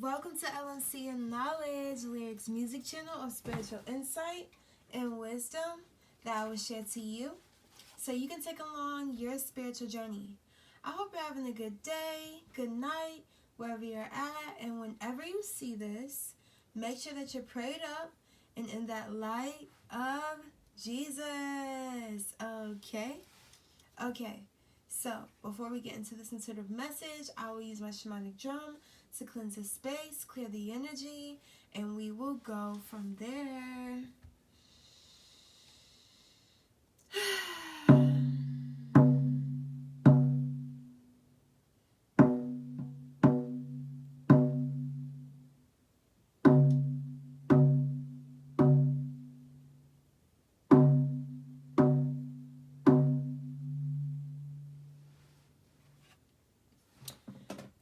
Welcome to LNC and Knowledge, Lyrics Music Channel of spiritual insight and wisdom that I will share to you so you can take along your spiritual journey. I hope you're having a good day, good night, wherever you're at, and whenever you see this, make sure that you're prayed up and in that light of Jesus. Okay. So, before we get into this intuitive message, I will use my shamanic drum to cleanse the space, clear the energy, and we will go from there.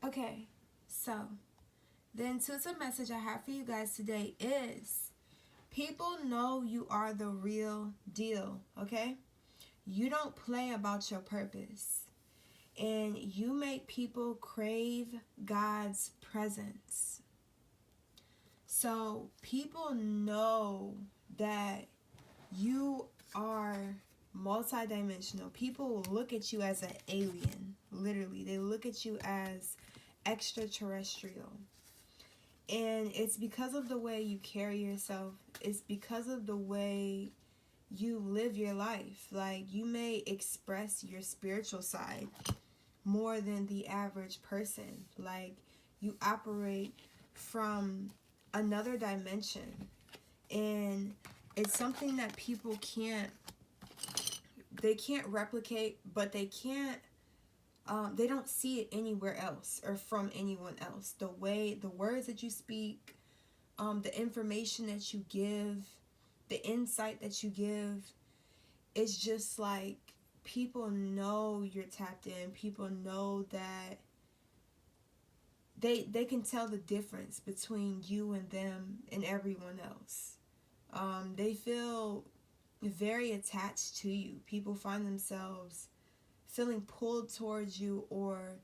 Okay, so the intuitive message I have for you guys today is people know you are the real deal, okay? You don't play about your purpose, and you make people crave God's presence. So people know that you are multidimensional. People will look at you as an alien, literally. They look at you as extraterrestrial. And it's because of the way you carry yourself. It's because of the way you live your life. Like, you may express your spiritual side more than the average person. Like, you operate from another dimension. And it's something that people can't replicate, but they don't see it anywhere else or from anyone else. The words that you speak, the information that you give, the insight that you give, it's just like people know you're tapped in. People know that they can tell the difference between you and them and everyone else. They feel very attached to you. People find themselves feeling pulled towards you, or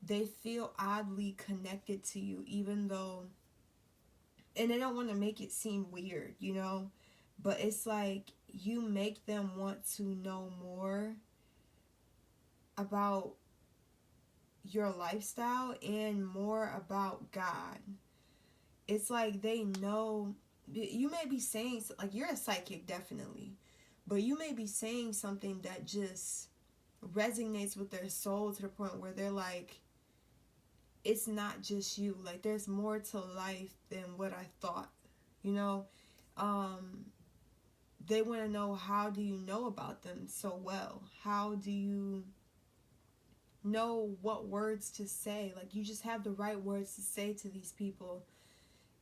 they feel oddly connected to you, even though, and they don't want to make it seem weird, but it's like you make them want to know more about your lifestyle and more about God. It's like they know. You may be saying, like, you're a psychic, definitely, but you may be saying something that just resonates with their soul to the point where they're like, it's not just you. Like, there's more to life than what I thought, They want to know, how do you know about them so well? How do you know what words to say? Like, you just have the right words to say to these people.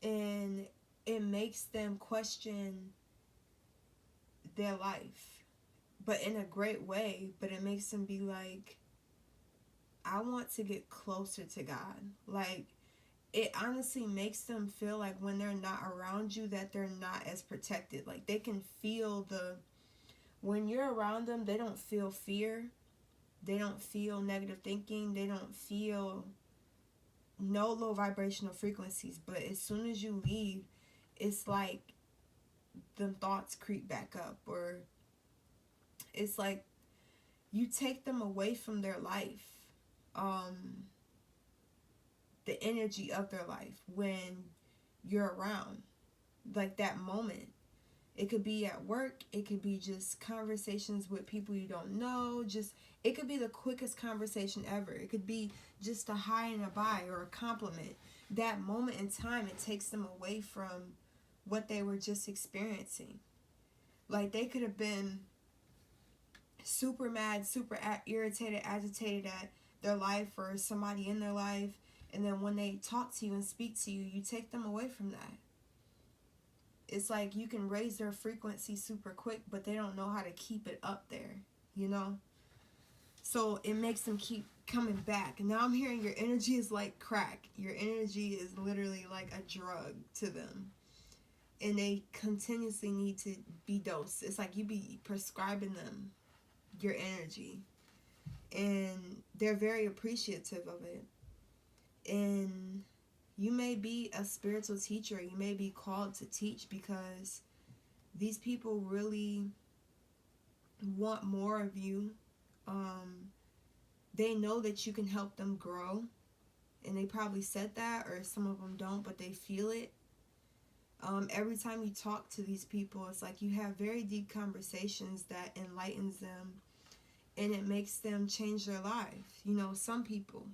And it makes them question their life, but in a great way. But it makes them be like, I want to get closer to God. Like, it honestly makes them feel like when they're not around you, that they're not as protected. Like, they can feel when you're around them, they don't feel fear. They don't feel negative thinking. They don't feel no low vibrational frequencies. But as soon as you leave, it's like them thoughts creep back up, or it's like you take them away from their life, the energy of their life when you're around, like that moment. It could be at work, it could be just conversations with people you don't know, it could be the quickest conversation ever. It could be just a hi and a bye or a compliment. That moment in time, it takes them away from what they were just experiencing. Like, they could have been super mad, super irritated, agitated at their life or somebody in their life, and then when they talk to you and speak to you, you take them away from that. It's like you can raise their frequency super quick, but they don't know how to keep it up there, So it makes them keep coming back. And now I'm hearing your energy is like crack. Your energy is literally like a drug to them. And they continuously need to be dosed. It's like you be prescribing them your energy. And they're very appreciative of it. And You may be a spiritual teacher. You may be called to teach because these people really want more of you. They know that you can help them grow. And they probably said that, or some of them don't, but they feel it. Every time you talk to these people, it's like you have very deep conversations that enlightens them, and it makes them change their life. You know, some people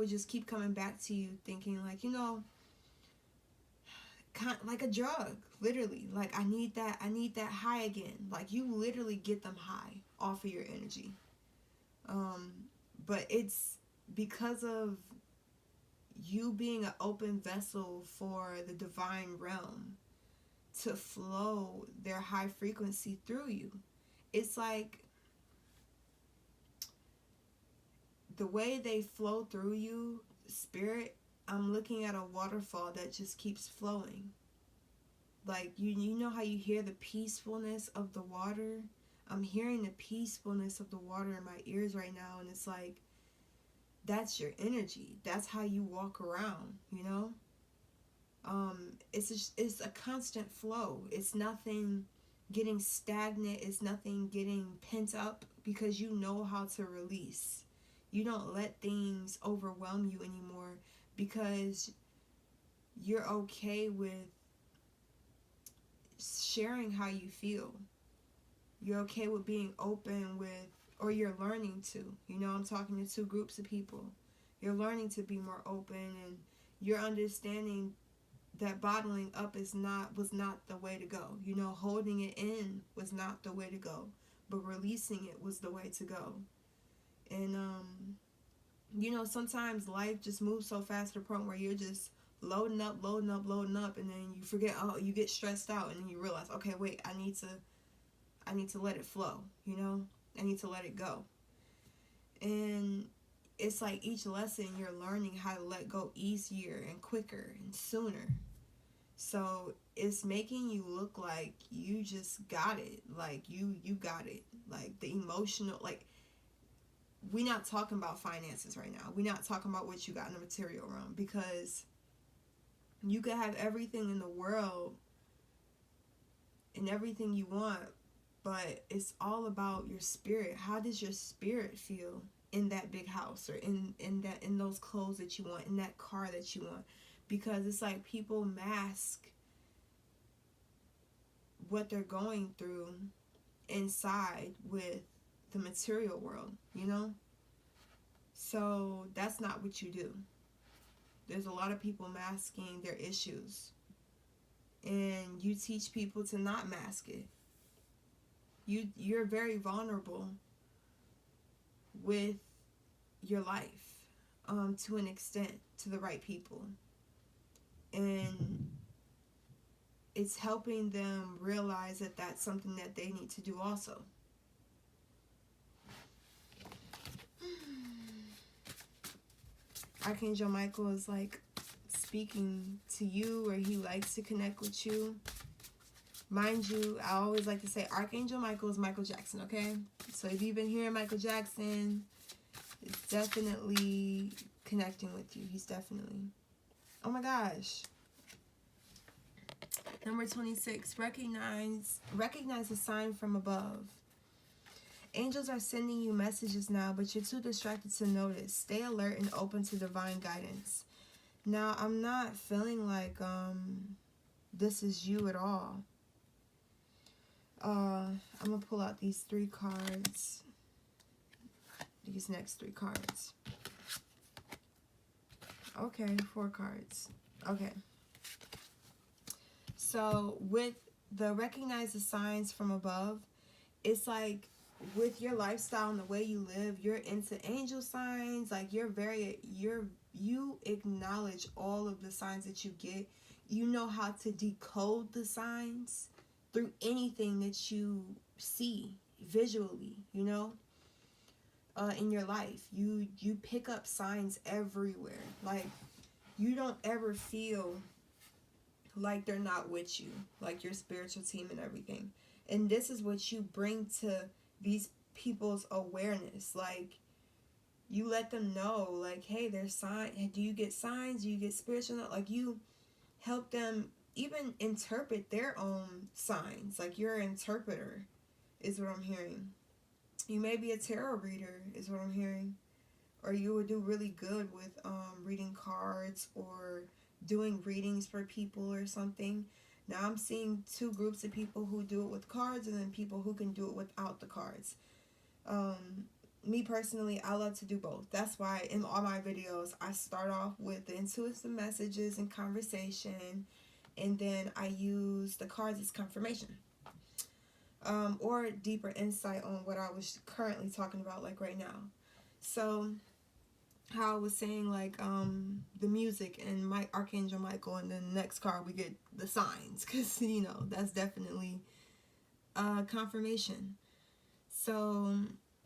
just keep coming back to you thinking like, you know, kind like a drug, literally. Like, I need that high again. Like, you literally get them high off of your energy. But it's because of you being an open vessel for the divine realm to flow their high frequency through you. It's like the way they flow through you, spirit, I'm looking at a waterfall that just keeps flowing. Like, you know how you hear the peacefulness of the water? I'm hearing the peacefulness of the water in my ears right now, and it's like, that's your energy. That's how you walk around, you know? It's a constant flow. It's nothing getting stagnant. It's nothing getting pent up, because you know how to release. You don't let things overwhelm you anymore, because you're okay with sharing how you feel. You're okay with being open with, or you're learning to. You know, I'm talking to two groups of people. You're learning to be more open, and you're understanding that bottling up was not the way to go. You know, holding it in was not the way to go, but releasing it was the way to go. And you know, sometimes life just moves so fast to the point where you're just loading up, and then you forget. Oh, you get stressed out, and then you realize, okay, wait, I need to let it flow. You know, I need to let it go. And it's like each lesson you're learning how to let go easier and quicker and sooner. So it's making you look like you just got it. Like you got it. Like the emotional, like, we're not talking about finances right now. We're not talking about what you got in the material realm, because you could have everything in the world and everything you want, but it's all about your spirit. How does your spirit feel in that big house, or in those clothes that you want, in that car that you want? Because it's like people mask what they're going through inside with the material world, you know? So that's not what you do. There's a lot of people masking their issues, and you teach people to not mask it. You're very vulnerable with your life, to an extent, to the right people. And it's helping them realize that that's something that they need to do also. Archangel Michael is like speaking to you, or he likes to connect with you. Mind you, I always like to say Archangel Michael is Michael Jackson, okay? So if you've been hearing Michael Jackson, it's definitely connecting with you. He's definitely... Oh my gosh. Number 26, recognize a sign from above. Angels are sending you messages now, but you're too distracted to notice. Stay alert and open to divine guidance. Now, I'm not feeling like this is you at all. I'm going to pull out these 3 cards. These next 3 cards. Okay, 4 cards. Okay. So, with the recognize the signs from above, it's like with your lifestyle and the way you live, you're into angel signs. Like, you acknowledge all of the signs that you get. You know how to decode the signs through anything that you see visually, you know, in your life. You pick up signs everywhere. Like, you don't ever feel like they're not with you, like your spiritual team and everything. And this is what you bring to these people's awareness. Like, You let them know, like, hey, there's signs. Do you get signs? Do you get spiritual? Like, you help them even interpret their own signs. Like, you're an interpreter, is what I'm hearing. You may be a tarot reader, is what I'm hearing. Or you would do really good with reading cards or doing readings for people or something. Now I'm seeing two groups of people who do it with cards and then people who can do it without the cards. Me personally, I love to do both. That's why in all my videos I start off with the intuitive messages and conversation, and then I use the cards as confirmation. Or deeper insight on what I was currently talking about, like right now. So how I was saying, like the music and Archangel Michael, and then the next card we get the signs, because you know that's definitely confirmation. So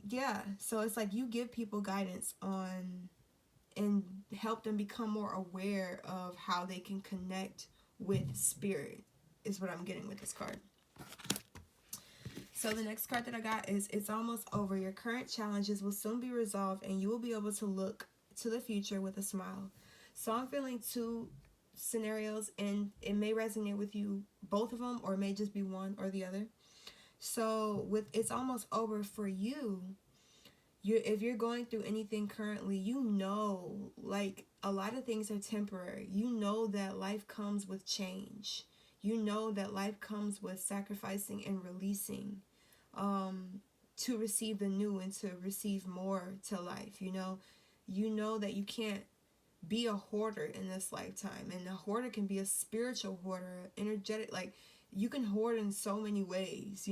yeah, so it's like you give people guidance on and help them become more aware of how they can connect with spirit, is what I'm getting with this card. So the next card that I got is, it's almost over. Your current challenges will soon be resolved and you will be able to look to the future with a smile. So I'm feeling two scenarios, and it may resonate with you, both of them, or it may just be one or the other. So with it's almost over for you, if you're going through anything currently, you know, like a lot of things are temporary. You know that life comes with change. You know that life comes with sacrificing and releasing to receive the new and to receive more to life. You know that you can't be a hoarder in this lifetime, and a hoarder can be a spiritual hoarder, energetic, like you can hoard in so many ways,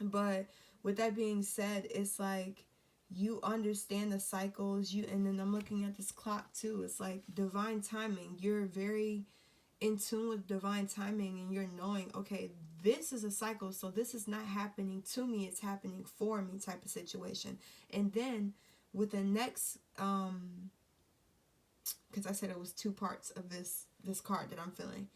but with that being said, it's like you understand the cycles, and then I'm looking at this clock too. It's like divine timing. You're very in tune with divine timing, and you're knowing, okay, this is a cycle, so this is not happening to me, it's happening for me, type of situation. And then with the next because I said it was two parts of this card that I'm feeling,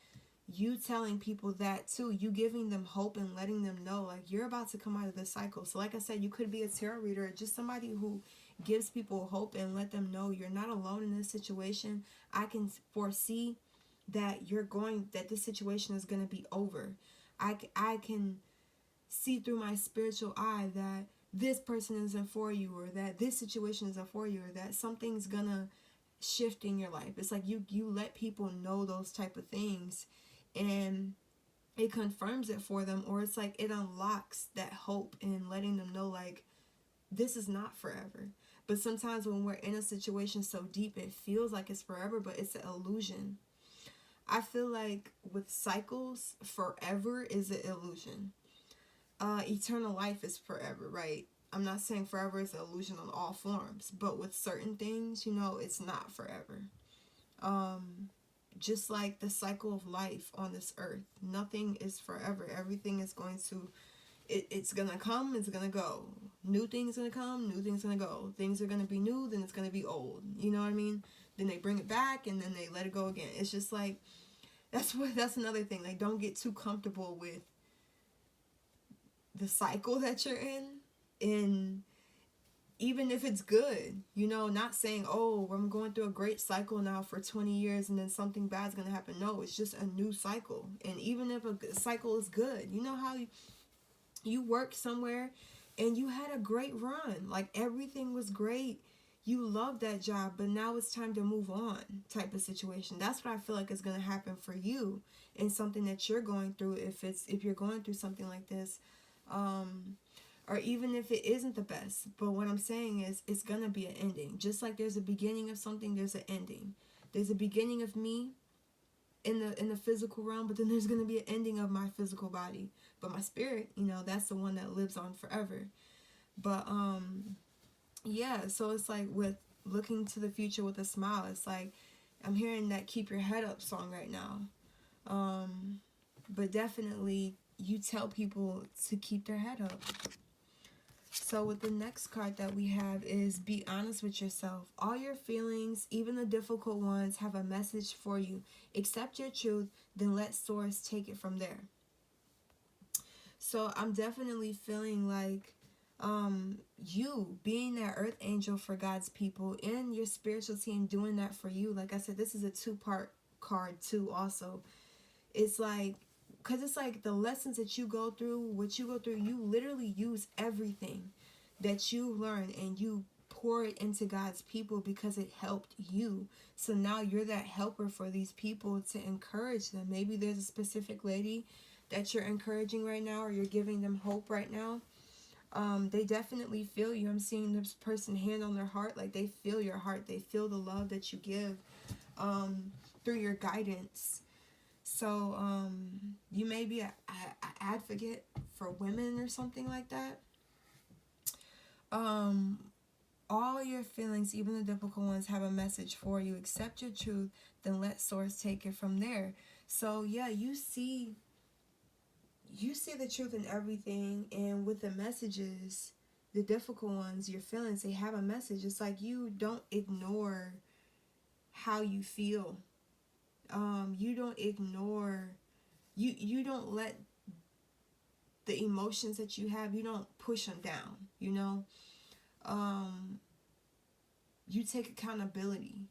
you telling people that too, you giving them hope and letting them know, like, you're about to come out of this cycle. So like I said, you could be a tarot reader, just somebody who gives people hope and let them know you're not alone in this situation. I can foresee that this situation is going to be over. I can see through my spiritual eye that this person isn't for you, or that this situation isn't for you, or that something's gonna shift in your life. It's like you let people know those type of things, and it confirms it for them, or it's like it unlocks that hope and letting them know, like, this is not forever. But sometimes when we're in a situation so deep, it feels like it's forever, but it's an illusion. I feel like with cycles, forever is an illusion. Eternal life is forever, right? I'm not saying forever is an illusion on all forms, but with certain things, it's not forever. Just like the cycle of life on this earth, nothing is forever. Everything is going to, it's gonna come, it's gonna go. New things gonna come, new things gonna go. Things are gonna be new, then it's gonna be old. You know what I mean? Then they bring it back, and then they let it go again. It's just like, that's another thing. Like, don't get too comfortable with the cycle that you're in, and even if it's good, not saying, oh, I'm going through a great cycle now for 20 years and then something bad's gonna happen. No, it's just a new cycle. And even if a cycle is good, how you work somewhere and you had a great run, like everything was great, you love that job, but now it's time to move on, type of situation. That's what I feel like is going to happen for you in something that you're going through, if you're going through something like this, or even if it isn't the best. But what I'm saying is, it's going to be an ending. Just like there's a beginning of something, there's an ending. There's a beginning of me in the physical realm, but then there's going to be an ending of my physical body. But my spirit, that's the one that lives on forever. But yeah, so it's like with looking to the future with a smile, it's like I'm hearing that Keep Your Head Up song right now. But definitely you tell people to keep their head up. So with the next card that we have is Be Honest with Yourself. All your feelings, even the difficult ones, have a message for you. Accept your truth, then let Source take it from there. So I'm definitely feeling like You being that earth angel for God's people and your spiritual team doing that for you. Like I said, this is a 2-part card too also. It's like, because it's like the lessons that you go through, what you go through, you literally use everything that you learn and you pour it into God's people because it helped you. So now you're that helper for these people to encourage them. Maybe there's a specific lady that you're encouraging right now, or you're giving them hope right now. They definitely feel you. I'm seeing this person hand on their heart, like they feel your heart. They feel the love that you give through your guidance. So you may be a advocate for women or something like that. All your feelings, even the difficult ones, have a message for you. Accept your truth, then let source take it from there. So yeah, you see the truth in everything, and with the messages, the difficult ones, your feelings, they have a message. It's like you don't ignore how you feel. You don't ignore, you don't let the emotions that you have, you don't push them down, you know. You take accountability.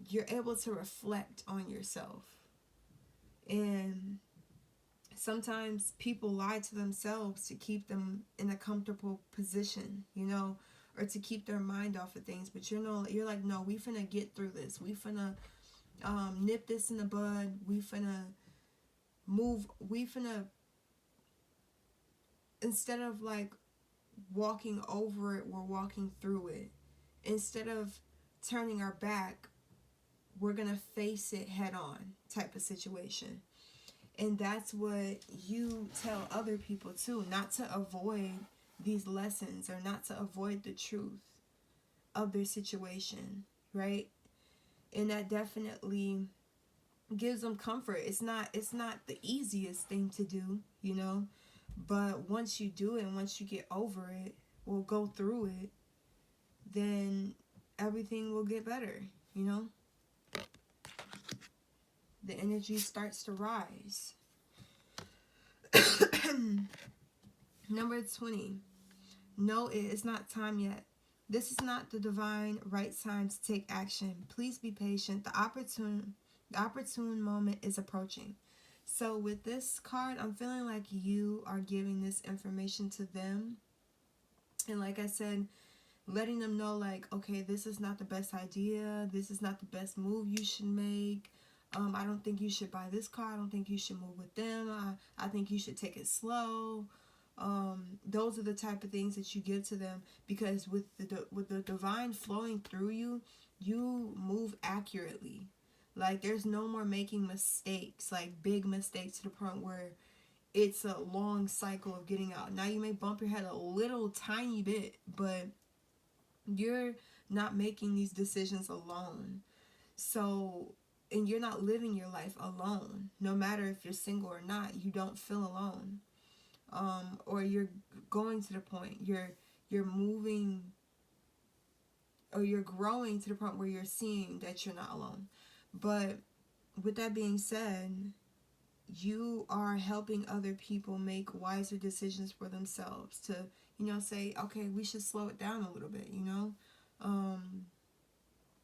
You're able to reflect on yourself. And sometimes people lie to themselves to keep them in a comfortable position, you know, or to keep their mind off of things. But you're like, no, we finna get through this. We finna nip this in the bud. We finna move. We finna, instead of like walking over it, we're walking through it. Instead of turning our back, we're gonna face it head on type of situation. And that's what you tell other people too, not to avoid these lessons or not to avoid the truth of their situation, right? And that definitely gives them comfort. It's not the easiest thing to do, you know, but once you do it and once you get over it, or go through it, then everything will get better, you know. The energy starts to rise. Number 20. No, it is not time yet. This is not the divine right time to take action. Please be patient. The opportune moment is approaching. So with this card, I'm feeling like you are giving this information to them. And like I said, letting them know like, okay, this is not the best idea. This is not the best move you should make. I don't think you should buy this car. I don't think you should move with them. I think you should take it slow. Those are the type of things that you give to them, because with the divine flowing through you, you move accurately. Like there's no more making mistakes, like big mistakes to the point where it's a long cycle of getting out. Now you may bump your head a little tiny bit, but you're not making these decisions alone. So, and you're not living your life alone. No matter if you're single or not, you don't feel alone. Or you're going to the point, you're moving, or you're growing to the point where you're seeing that you're not alone. But with that being said, you are helping other people make wiser decisions for themselves, to, you know, say, okay, we should slow it down a little bit, you know.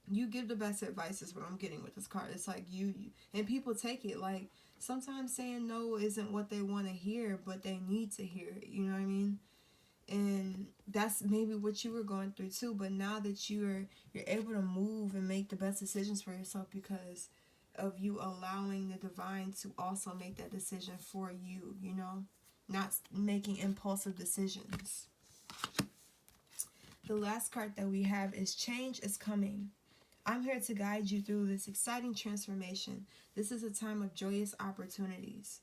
You give the best advice is what I'm getting with this card. It's like you and people take it. Like sometimes saying no isn't what they want to hear, but they need to hear it, you know what I mean? And that's maybe what you were going through too. But now that you're able to move and make the best decisions for yourself because of you allowing the divine to also make that decision for you, you know, not making impulsive decisions. The last card that we have is change is coming. I'm here to guide you through this exciting transformation. This is a time of joyous opportunities.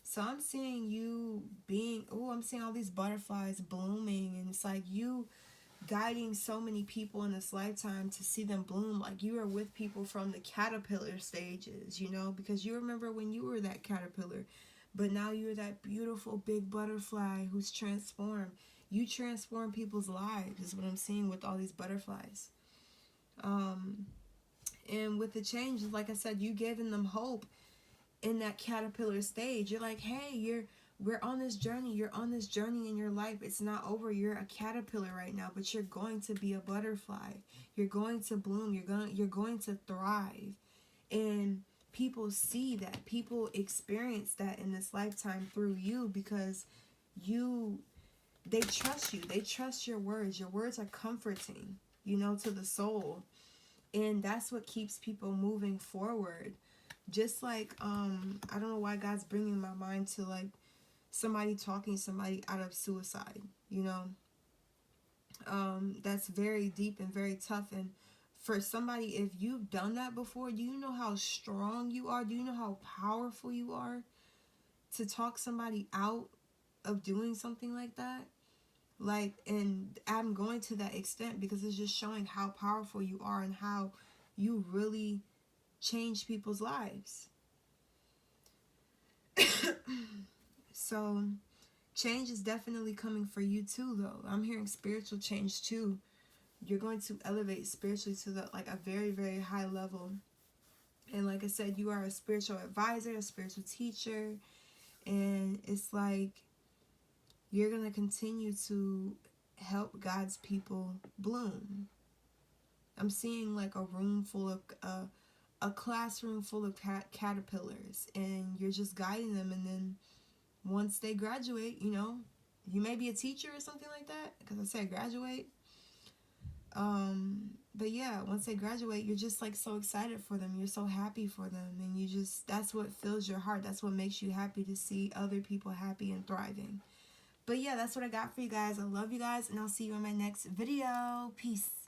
So I'm seeing you being, I'm seeing all these butterflies blooming, and it's like you guiding so many people in this lifetime to see them bloom. Like you are with people from the caterpillar stages, you know, because you remember when you were that caterpillar, but now you're that beautiful big butterfly who's transformed. You transform people's lives is what I'm seeing with all these butterflies. And with the changes, like I said, you giving them hope in that caterpillar stage. You're like, hey, you're we're on this journey. You're on this journey in your life. It's not over. You're a caterpillar right now, but you're going to be a butterfly. You're going to bloom. You're going to thrive. And people see that. People experience that in this lifetime through you, because they trust you. They trust your words. Your words are comforting, to the soul. And that's what keeps people moving forward. Just like, I don't know why God's bringing my mind to, like, somebody talking somebody out of suicide, that's very deep and very tough. And for somebody, if you've done that before, do you know how strong you are? Do you know how powerful you are to talk somebody out of doing something like that? Like, and I'm going to that extent because it's just showing how powerful you are and how you really change people's lives. So change is definitely coming for you too, though. I'm hearing spiritual change too. You're going to elevate spiritually to a very, very high level. And like I said, you are a spiritual advisor, a spiritual teacher, and it's like you're going to continue to help God's people bloom. I'm seeing like a room full of a classroom full of caterpillars, and you're just guiding them. And then once they graduate, you may be a teacher or something like that, because I said graduate. But yeah, once they graduate, you're just like so excited for them. You're so happy for them, and that's what fills your heart. That's what makes you happy, to see other people happy and thriving. But yeah, that's what I got for you guys. I love you guys, and I'll see you in my next video. Peace.